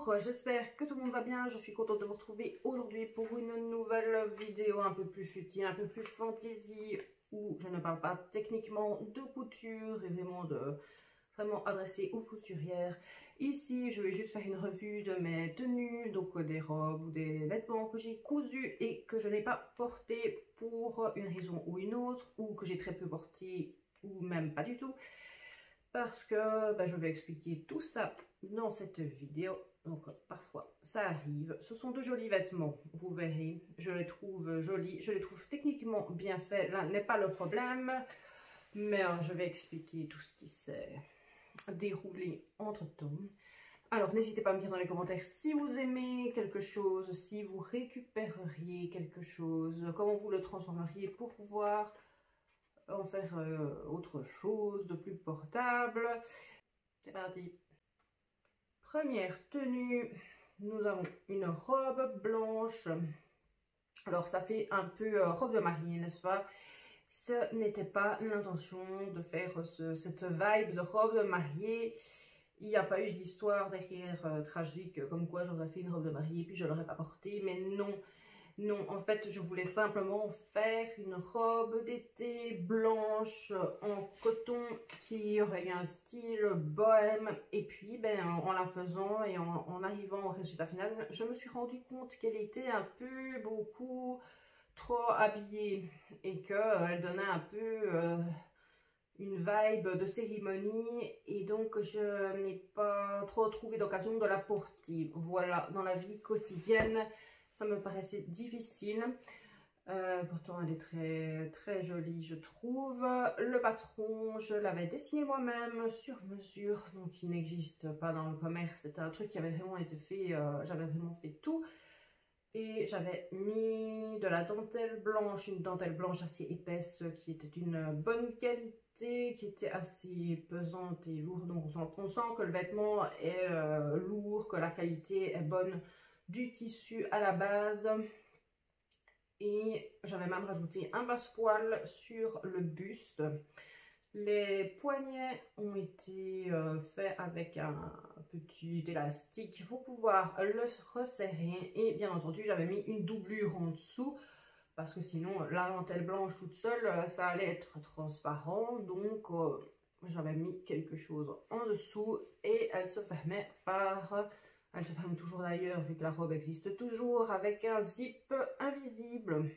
Bonjour, j'espère que tout le monde va bien. Je suis contente de vous retrouver aujourd'hui pour une nouvelle vidéo un peu plus futile, un peu plus fantasy, où je ne parle pas techniquement de couture et vraiment adressée aux couturières. Ici, je vais juste faire une revue de mes tenues, donc des robes ou des vêtements que j'ai cousus et que je n'ai pas portés pour une raison ou une autre, ou que j'ai très peu porté ou même pas du tout. Parce que je vais expliquer tout ça dans cette vidéo. Donc parfois ça arrive. Ce sont de jolis vêtements, vous verrez. Je les trouve jolis, je les trouve techniquement bien faits. Là n'est pas le problème. Mais je vais expliquer tout ce qui s'est déroulé entre temps. Alors n'hésitez pas à me dire dans les commentaires si vous aimez quelque chose, si vous récupéreriez quelque chose, comment vous le transformeriez pour pouvoir en faire autre chose de plus portable. C'est parti. Première tenue, nous avons une robe blanche. Alors ça fait un peu robe de mariée, n'est-ce pas? Ce n'était pas l'intention de faire cette vibe de robe de mariée. Il n'y a pas eu d'histoire derrière tragique, comme quoi j'aurais fait une robe de mariée puis je ne l'aurais pas portée, mais non. Non, en fait, je voulais simplement faire une robe d'été blanche en coton qui aurait un style bohème. Et puis, en la faisant et en arrivant au résultat final, je me suis rendu compte qu'elle était un peu beaucoup trop habillée et qu'elle donnait un peu une vibe de cérémonie. Et donc, je n'ai pas trop trouvé d'occasion de la porter. Voilà, dans la vie quotidienne. Ça me paraissait difficile. Pourtant, elle est très jolie, je trouve. Le patron, je l'avais dessiné moi-même sur mesure. Donc, il n'existe pas dans le commerce. C'était un truc qui avait vraiment été fait. J'avais vraiment fait tout. Et j'avais mis de la dentelle blanche, une dentelle blanche assez épaisse qui était d'une bonne qualité, qui était assez pesante et lourde. Donc, on sent que le vêtement est lourd, que la qualité est bonne du tissu à la base. Et j'avais même rajouté un basse-poil sur le buste. Les poignets ont été faits avec un petit élastique pour pouvoir le resserrer. Et bien entendu, j'avais mis une doublure en dessous parce que sinon, la dentelle blanche toute seule, ça allait être transparent. Donc, j'avais mis quelque chose en dessous et elle se fermait par... Elle se ferme toujours d'ailleurs, vu que la robe existe toujours, avec un zip invisible.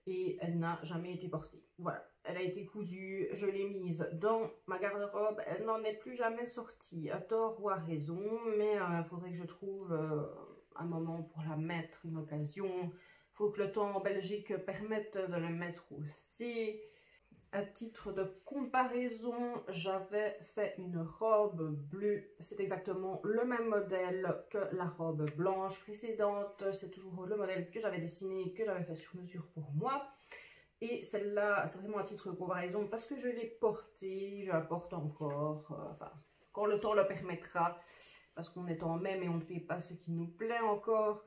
Et elle n'a jamais été portée. Voilà, elle a été cousue, je l'ai mise dans ma garde-robe. Elle n'en est plus jamais sortie, à tort ou à raison. Mais il faudrait que je trouve un moment pour la mettre, une occasion. Il faut que le temps en Belgique permette de la mettre aussi. À titre de comparaison, j'avais fait une robe bleue. C'est exactement le même modèle que la robe blanche précédente. C'est toujours le modèle que j'avais dessiné, que j'avais fait sur mesure pour moi. Et celle-là, c'est vraiment à titre de comparaison parce que je l'ai portée, je la porte encore. Enfin, quand le temps le permettra. Parce qu'on est en mai, mais on ne fait pas ce qui nous plaît encore.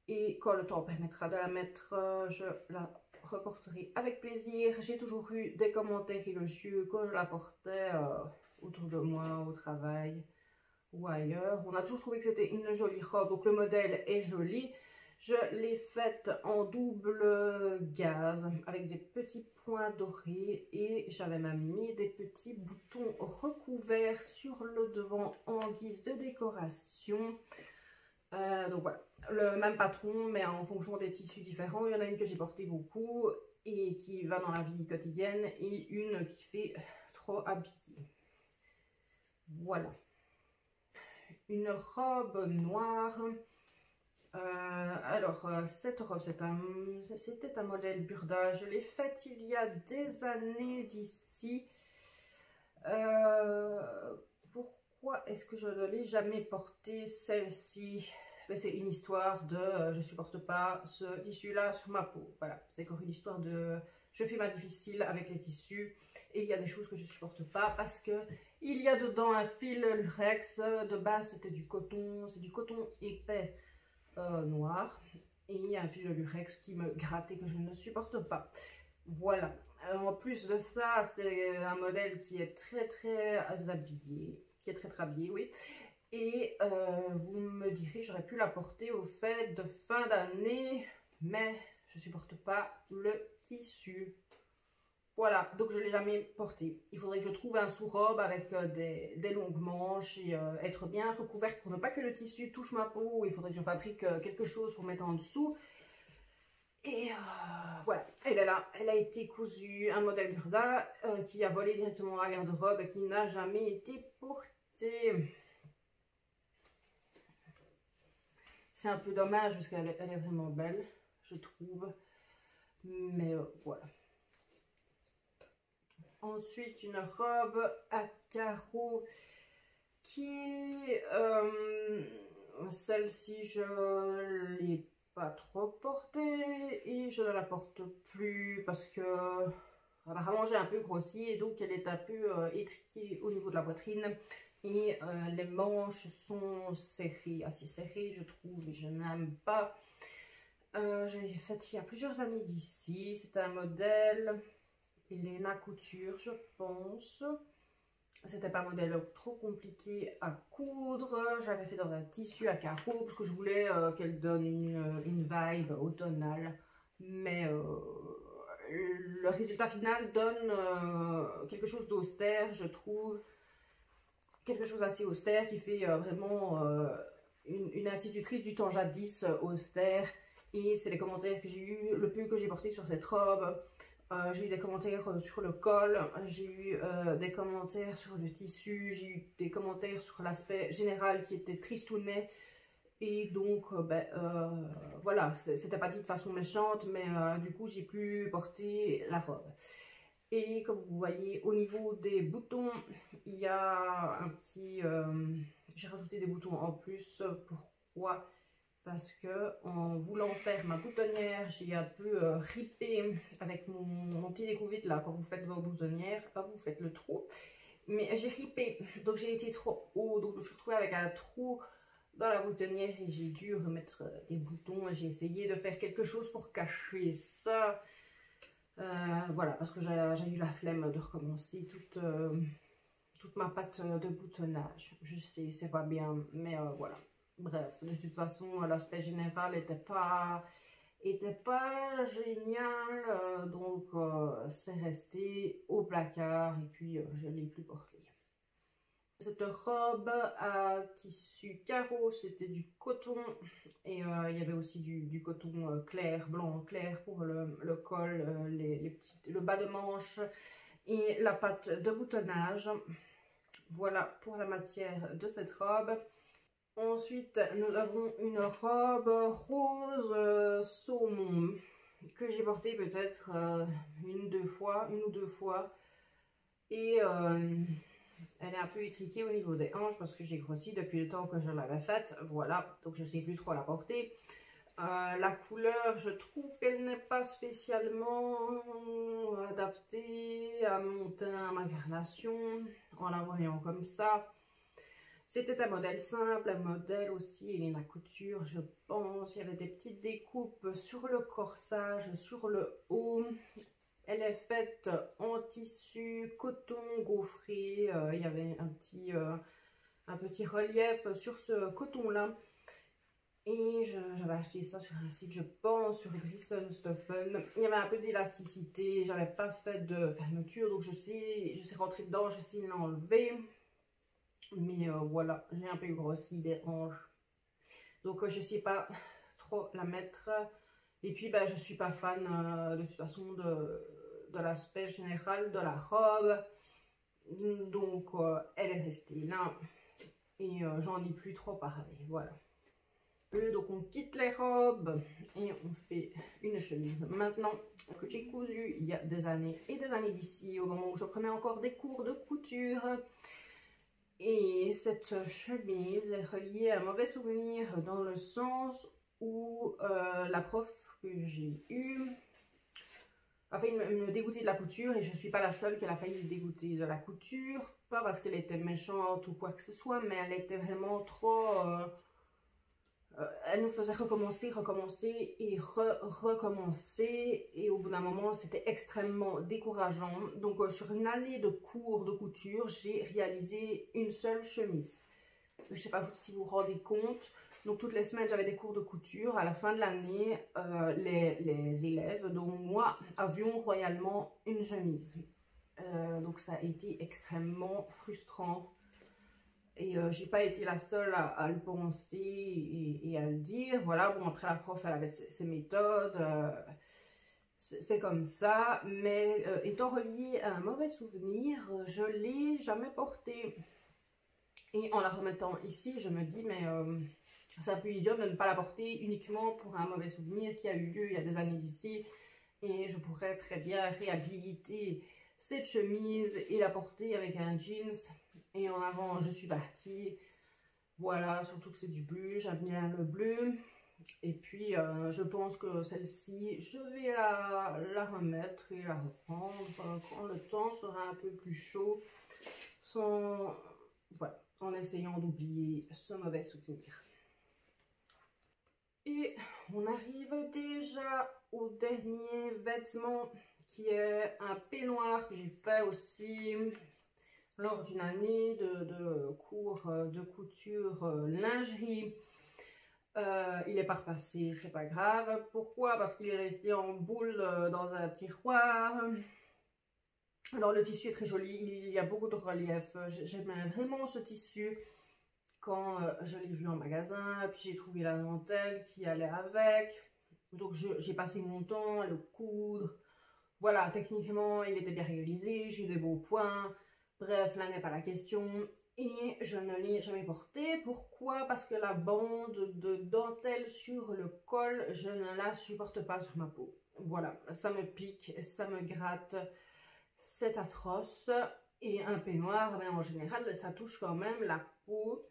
Et quand le temps permettra de la mettre, je la reporterai avec plaisir. J'ai toujours eu des commentaires élogieux quand je la portais autour de moi, au travail ou ailleurs. On a toujours trouvé que c'était une jolie robe, donc le modèle est joli. Je l'ai faite en double gaze avec des petits points dorés et j'avais même mis des petits boutons recouverts sur le devant en guise de décoration. Donc voilà, le même patron mais en fonction des tissus différents. Il y en a une que j'ai portée beaucoup et qui va dans la vie quotidienne et une qui fait trop habillée. Voilà. Une robe noire. Cette robe, c'était un modèle Burda. Je l'ai faite il y a des années d'ici. Pourquoi est-ce que je ne l'ai jamais portée, celle-ci? C'est une histoire de je supporte pas ce tissu-là sur ma peau. Voilà, c'est encore une histoire de je fais ma difficile avec les tissus et il y a des choses que je supporte pas parce que il y a dedans un fil lurex. De base, c'était du coton, c'est du coton épais noir et il y a un fil de lurex qui me gratte et que je ne supporte pas. Voilà, en plus de ça, c'est un modèle qui est très habillé, qui est très habillé, oui. Et vous me direz, j'aurais pu la porter aux fêtes de fin d'année, mais je ne supporte pas le tissu. Voilà, donc je ne l'ai jamais porté. Il faudrait que je trouve un sous-robe avec des longues manches et être bien recouverte pour ne pas que le tissu touche ma peau. Il faudrait que je fabrique quelque chose pour mettre en dessous. Et voilà, elle est là. Elle a été cousue, un modèle Burda qui a volé directement dans la garde-robe et qui n'a jamais été porté. C'est un peu dommage parce qu'elle est vraiment belle, je trouve. Mais voilà. Ensuite, une robe à carreaux qui... celle-ci, je ne l'ai pas trop portée et je ne la porte plus parce que apparemment j'ai un peu grossi et donc elle est un peu étriquée au niveau de la poitrine. Et les manches sont serrées, assez serrées je trouve et je n'aime pas. J'ai fait il y a plusieurs années d'ici, c'est un modèle Elena Couture je pense. C'était pas un modèle trop compliqué à coudre, j'avais fait dans un tissu à carreaux parce que je voulais qu'elle donne une vibe automnale. Mais le résultat final donne quelque chose d'austère je trouve. Quelque chose assez austère qui fait vraiment une institutrice du temps jadis austère. Et c'est les commentaires que j'ai eu, le peu que j'ai porté sur cette robe. J'ai eu des commentaires sur le col, j'ai eu des commentaires sur le tissu, j'ai eu des commentaires sur l'aspect général qui était tristounet. Et donc, voilà, c'était pas dit de façon méchante, mais du coup, j'ai pu porter la robe. Et comme vous voyez, au niveau des boutons, il y a un petit... j'ai rajouté des boutons en plus. Pourquoi? Parce que en voulant faire ma boutonnière, j'ai un peu ripé avec mon petit découvite là. Quand vous faites vos boutonnières, vous faites le trou. Mais j'ai ripé, donc j'ai été trop haut. Donc je me suis retrouvée avec un trou dans la boutonnière et j'ai dû remettre des boutons. J'ai essayé de faire quelque chose pour cacher ça. Voilà, parce que j'ai eu la flemme de recommencer toute ma patte de boutonnage. Je sais, c'est pas bien, mais voilà. Bref, de toute façon, l'aspect général était pas génial, donc c'est resté au placard et puis je ne l'ai plus porté. Cette robe à tissu carreau, c'était du coton et il y avait aussi du coton clair, blanc clair pour le col, le bas de manche et la patte de boutonnage. Voilà pour la matière de cette robe. Ensuite, nous avons une robe rose saumon que j'ai portée peut-être une ou deux fois et elle est un peu étriquée au niveau des hanches parce que j'ai grossi depuis le temps que je l'avais faite. Voilà, donc je ne sais plus trop la porter. La couleur, je trouve qu'elle n'est pas spécialement adaptée à mon teint, à ma carnation, en la voyant comme ça. C'était un modèle simple, un modèle aussi Elena Couture, je pense. Il y avait des petites découpes sur le corsage, sur le haut. Elle est faite en tissu coton gaufré. Il y avait un petit relief sur ce coton-là. Et j'avais acheté ça sur un site, je pense, sur Driessen Stoffen. Il y avait un peu d'élasticité, j'avais pas fait de fermeture, donc je sais rentrer dedans, je sais l'enlever. Mais voilà, j'ai un peu grossi des hanches. Donc je sais pas trop la mettre. Et puis je suis pas fan de toute façon de l'aspect général de la robe. Donc elle est restée là. Et j'en ai plus trop parlé. Voilà. Donc on quitte les robes et on fait une chemise. Maintenant que j'ai cousu il y a des années et des années d'ici, au moment où je prenais encore des cours de couture. Et cette chemise est reliée à un mauvais souvenir dans le sens où la prof que j'ai eue a failli me dégoûter de la couture et je ne suis pas la seule qu'elle a failli dégoûter de la couture. Pas parce qu'elle était méchante ou quoi que ce soit, mais elle était vraiment trop... elle nous faisait recommencer et recommencer et au bout d'un moment c'était extrêmement décourageant. Donc sur une année de cours de couture, j'ai réalisé une seule chemise. Je ne sais pas si vous vous rendez compte. Donc toutes les semaines, j'avais des cours de couture. À la fin de l'année, les élèves, dont moi, avions royalement une chemise. Donc ça a été extrêmement frustrant. Et j'ai pas été la seule à le penser et à le dire. Voilà, bon, après la prof, elle avait ses méthodes. C'est comme ça. Mais étant reliée à un mauvais souvenir, je l'ai jamais porté. Et en la remettant ici, je me dis, mais c'est un peu idiot de ne pas la porter uniquement pour un mauvais souvenir qui a eu lieu il y a des années d'ici. Et je pourrais très bien réhabiliter cette chemise et la porter avec un jeans. Et en avant, je suis partie. Voilà, surtout que c'est du bleu, j'aime bien le bleu. Et puis, je pense que celle-ci, je vais la remettre et la reprendre quand le temps sera un peu plus chaud. Voilà, en essayant d'oublier ce mauvais souvenir. Et on arrive déjà au dernier vêtement qui est un peignoir que j'ai fait aussi lors d'une année de cours de couture lingerie. Il est pas repassé, c'est pas grave. Pourquoi? Parce qu'il est resté en boule dans un tiroir. Alors le tissu est très joli, il y a beaucoup de relief. J'aime vraiment ce tissu. Quand je l'ai vu en magasin, puis j'ai trouvé la dentelle qui allait avec. Donc j'ai passé mon temps à le coudre. Voilà, techniquement, il était bien réalisé, j'ai des beaux points. Bref, là n'est pas la question. Et je ne l'ai jamais porté. Pourquoi? Parce que la bande de dentelle sur le col, je ne la supporte pas sur ma peau. Voilà, ça me pique, ça me gratte. C'est atroce. Et un peignoir, ben, en général, ça touche quand même la peau.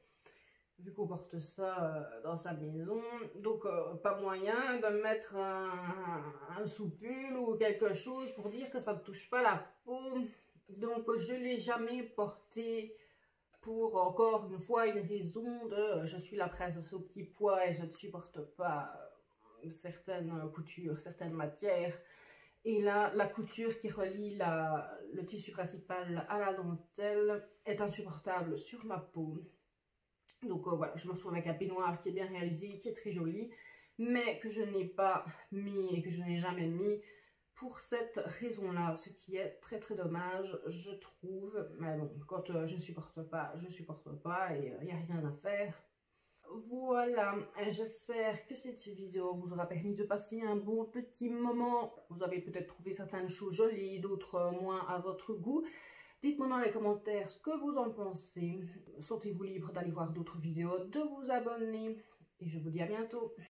Vu qu'on porte ça dans sa maison, donc pas moyen de mettre un soupule ou quelque chose pour dire que ça ne touche pas la peau. Donc je ne l'ai jamais porté pour, encore une fois, une raison de je suis la princesse au petit pois et je ne supporte pas certaines coutures, certaines matières. Et là, la couture qui relie le tissu principal à la dentelle est insupportable sur ma peau. Donc voilà, je me retrouve avec un peignoir qui est bien réalisé, qui est très joli, mais que je n'ai pas mis et que je n'ai jamais mis pour cette raison-là, ce qui est très très dommage, je trouve. Mais bon, quand je supporte pas et il n'y a rien à faire. Voilà, j'espère que cette vidéo vous aura permis de passer un bon petit moment. Vous avez peut-être trouvé certaines choses jolies, d'autres moins à votre goût. Dites-moi dans les commentaires ce que vous en pensez. Sentez-vous libre d'aller voir d'autres vidéos, de vous abonner. Et je vous dis à bientôt.